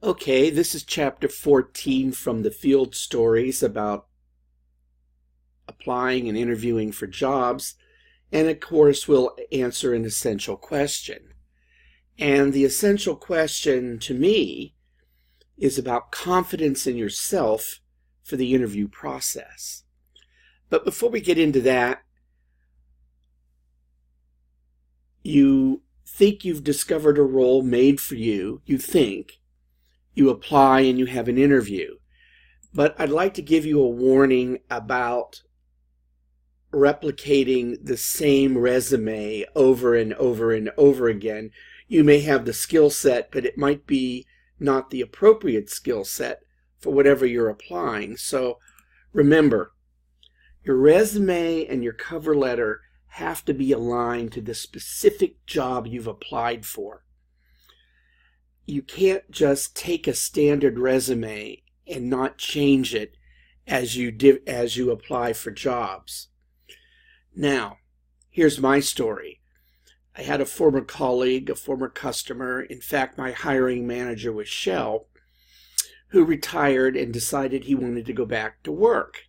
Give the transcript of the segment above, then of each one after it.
Okay, this is chapter 14 from the field stories about applying and interviewing for jobs. And of course, we'll answer an essential question. And the essential question to me is about confidence in yourself for the interview process. But before we get into that, you think you've discovered a role made for you. You apply and you have an interview. But I'd like to give you a warning about replicating the same resume over and over and over again. You may have the skill set, but it might be not the appropriate skill set for whatever you're applying. So remember, your resume and your cover letter have to be aligned to the specific job you've applied for. You can't just take a standard resume and not change it as you apply for jobs. Now, here's my story. I had a former colleague, a former customer, in fact, my hiring manager was Shell, who retired and decided he wanted to go back to work.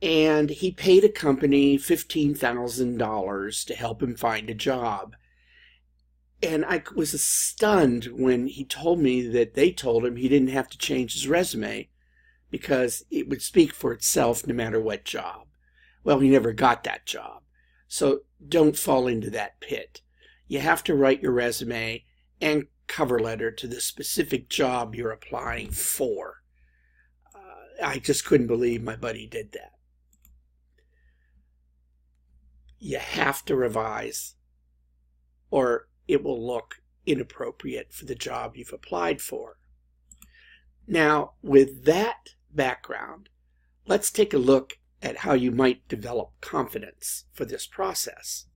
And he paid a company $15,000 to help him find a job. And I was stunned when he told me that they told him he didn't have to change his resume because it would speak for itself no matter what job. Well, he never got that job. So don't fall into that pit. You have to write your resume and cover letter to the specific job you're applying for. I just couldn't believe my buddy did that. You have to revise, or it will look inappropriate for the job you've applied for. Now, with that background, let's take a look at how you might develop confidence for this process.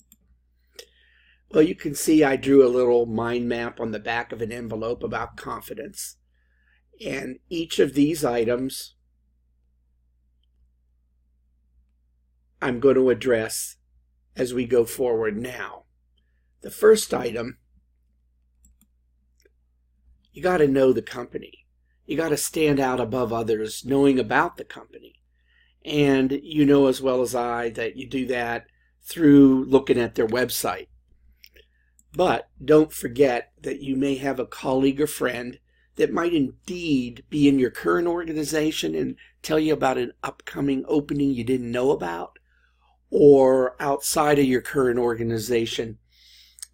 Well, you can see I drew a little mind map on the back of an envelope about confidence. And each of these items I'm going to address as we go forward now. The first item, you got to know the company. You got to stand out above others knowing about the company. And you know as well as I that you do that through looking at their website. But don't forget that you may have a colleague or friend that might indeed be in your current organization and tell you about an upcoming opening you didn't know about, or outside of your current organization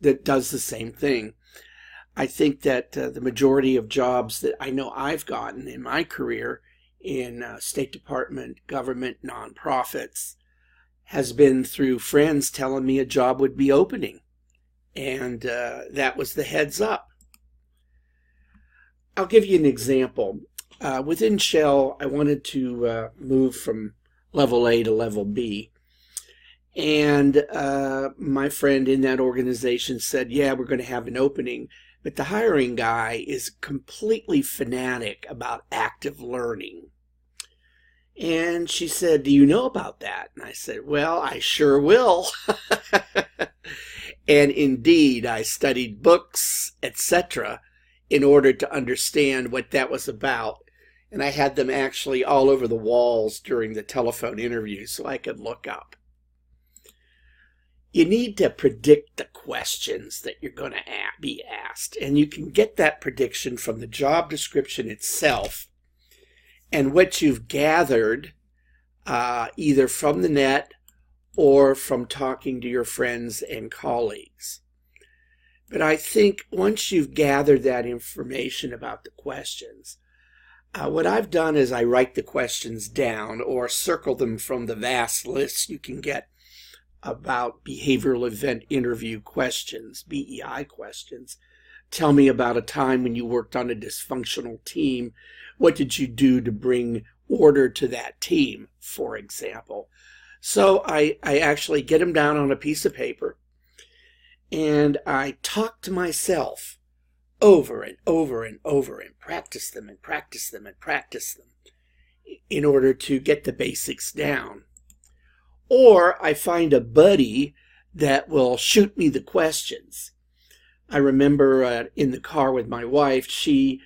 that does the same thing. I think that the majority of jobs that I know I've gotten in my career in State Department, government, nonprofits, has been through friends telling me a job would be opening. And that was the heads up. I'll give you an example. Within Shell, I wanted to move from level A to level B. And my friend in that organization said, yeah, we're going to have an opening. But the hiring guy is completely fanatic about active learning. And she said, do you know about that? And I said, well, I sure will. And indeed, I studied books, etc., in order to understand what that was about. And I had them actually all over the walls during the telephone interview so I could look up. You need to predict the questions that you're going to be asked. And you can get that prediction from the job description itself and what you've gathered either from the net or from talking to your friends and colleagues. But I think once you've gathered that information about the questions, what I've done is I write the questions down or circle them from the vast lists you can get about behavioral event interview questions, BEI questions. Tell me about a time when you worked on a dysfunctional team. What did you do to bring order to that team, for example? So I actually get them down on a piece of paper and I talk to myself over and over and over and practice them and practice them and practice them in order to get the basics down. Or I find a buddy that will shoot me the questions. I remember in the car with my wife, she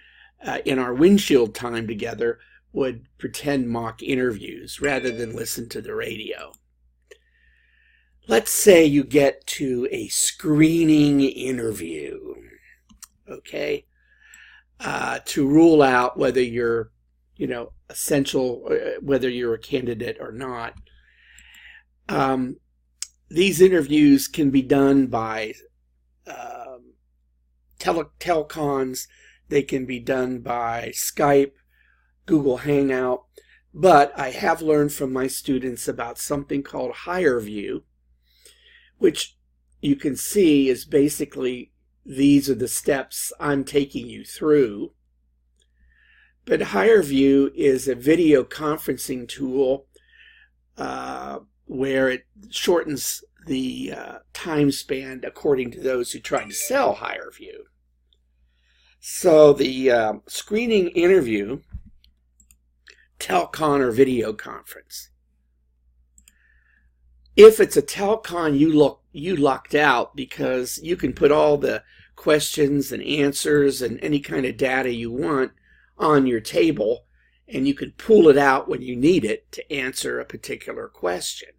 in our windshield time together would pretend mock interviews rather than listen to the radio. Let's say you get to a screening interview, okay, to rule out whether you're, essential, whether you're a candidate or not. These interviews can be done by telecons. They can be done by Skype, Google Hangout, but I have learned from my students about something called HireVue, which you can see is basically these are the steps I'm taking you through. But HireVue is a video conferencing tool where it shortens the time span according to those who try to sell HireVue. So the screening interview, telecon or video conference. If it's a telecon, you lucked out because you can put all the questions and answers and any kind of data you want on your table, and you can pull it out when you need it to answer a particular question.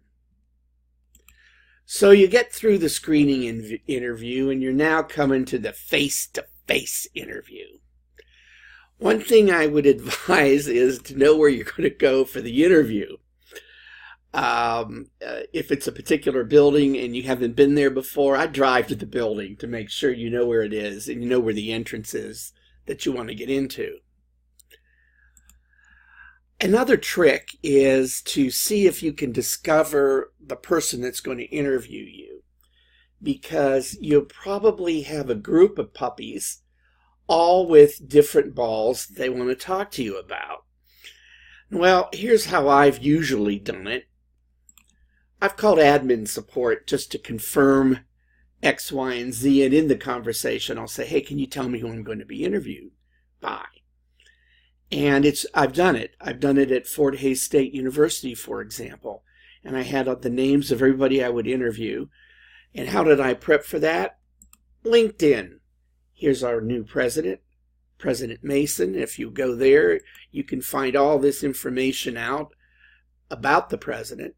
So you get through the screening interview, and you're now coming to the face-to-face interview. One thing I would advise is to know where you're going to go for the interview. If it's a particular building and you haven't been there before, I drive to the building to make sure you know where it is and you know where the entrance is that you want to get into. Another trick is to see if you can discover the person that's going to interview you, because you'll probably have a group of puppies, all with different balls they want to talk to you about. Well, here's how I've usually done it. I've called admin support just to confirm X, Y, and Z, and in the conversation I'll say, hey, can you tell me who I'm going to be interviewed by? And I've done it. I've done it at Fort Hays State University, for example. And I had the names of everybody I would interview. And how did I prep for that? LinkedIn. Here's our new president, President Mason. If you go there, you can find all this information out about the president.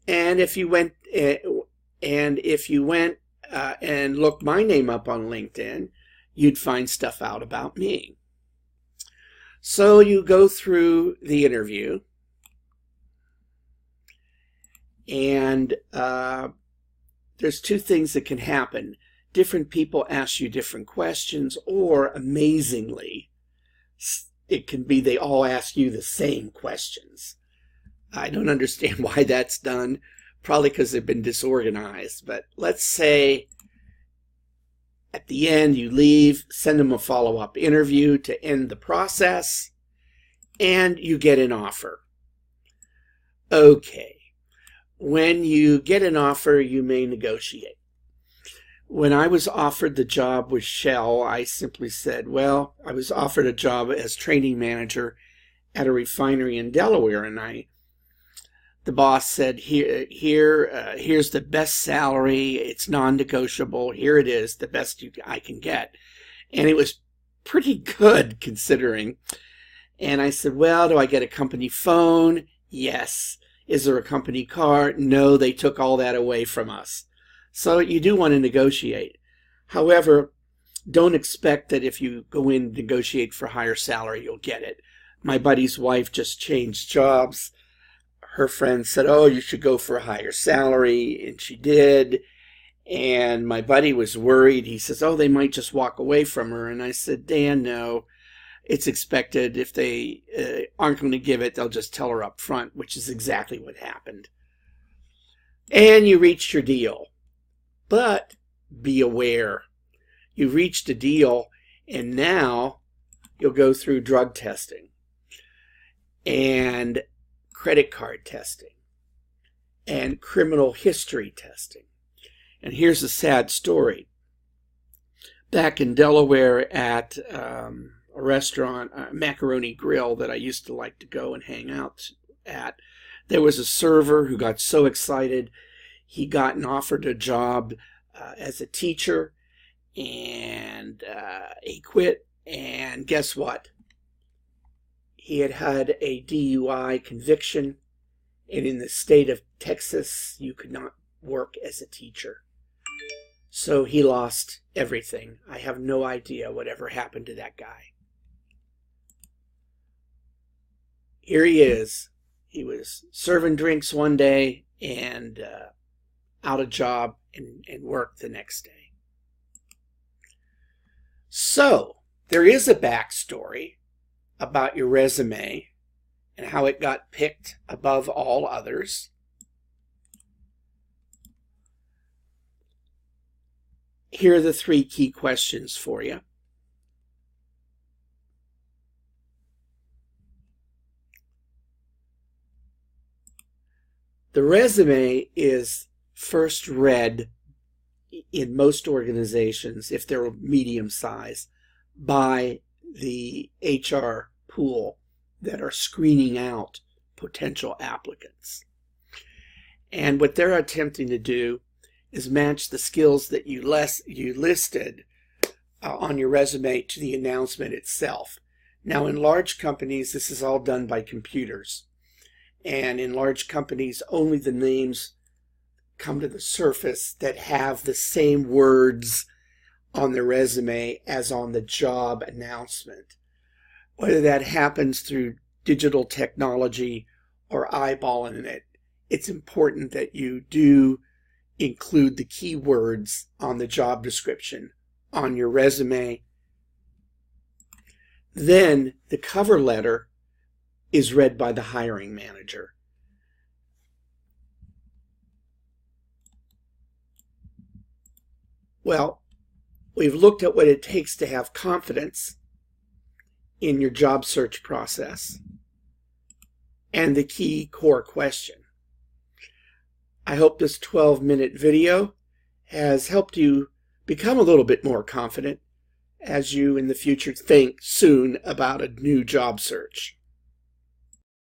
And if you went and looked my name up on LinkedIn, you'd find stuff out about me. So you go through the interview, and there's two things that can happen. Different people ask you different questions, or amazingly, it can be they all ask you the same questions. I don't understand why that's done, probably because they've been disorganized. But let's say at the end you leave, send them a follow-up interview to end the process, and you get an offer. Okay, when you get an offer, you may negotiate. When I was offered the job with Shell, I simply said, well, I was offered a job as training manager at a refinery in Delaware, and the boss said, here's the best salary, it's non-negotiable, here it is, the best I can get. And it was pretty good considering. And I said, well, do I get a company phone? Yes. Is there a company car? No, they took all that away from us. So you do want to negotiate. However, don't expect that if you go in and negotiate for higher salary, you'll get it. My buddy's wife just changed jobs. Her friend said, oh, you should go for a higher salary, and she did. And my buddy was worried. He says, oh, they might just walk away from her. And I said, Dan, no, it's expected. If they aren't going to give it, they'll just tell her up front, which is exactly what happened. And you reached your deal. But be aware, you reached a deal, and now you'll go through drug testing and credit card testing and criminal history testing. And here's a sad story. Back in Delaware at a restaurant, Macaroni Grill, that I used to like to go and hang out at, there was a server who got so excited he got offered a job as a teacher, and he quit And guess what? He had had a DUI conviction, and in the state of Texas, you could not work as a teacher. So he lost everything. I have no idea whatever happened to that guy. Here he is. He was serving drinks one day and out of job and work the next day. So there is a backstory about your resume and how it got picked above all others. Here are the 3 key questions for you. The resume is first read in most organizations, if they're medium size, by the HR pool that are screening out potential applicants. And what they're attempting to do is match the skills that you listed on your resume to the announcement itself. Now, in large companies, this is all done by computers. And in large companies, only the names come to the surface that have the same words on the resume as on the job announcement. Whether that happens through digital technology or eyeballing it, it's important that you do include the keywords on the job description on your resume. Then the cover letter is read by the hiring manager. Well, we've looked at what it takes to have confidence in your job search process and the key core question. I hope this 12-minute video has helped you become a little bit more confident as you in the future think soon about a new job search.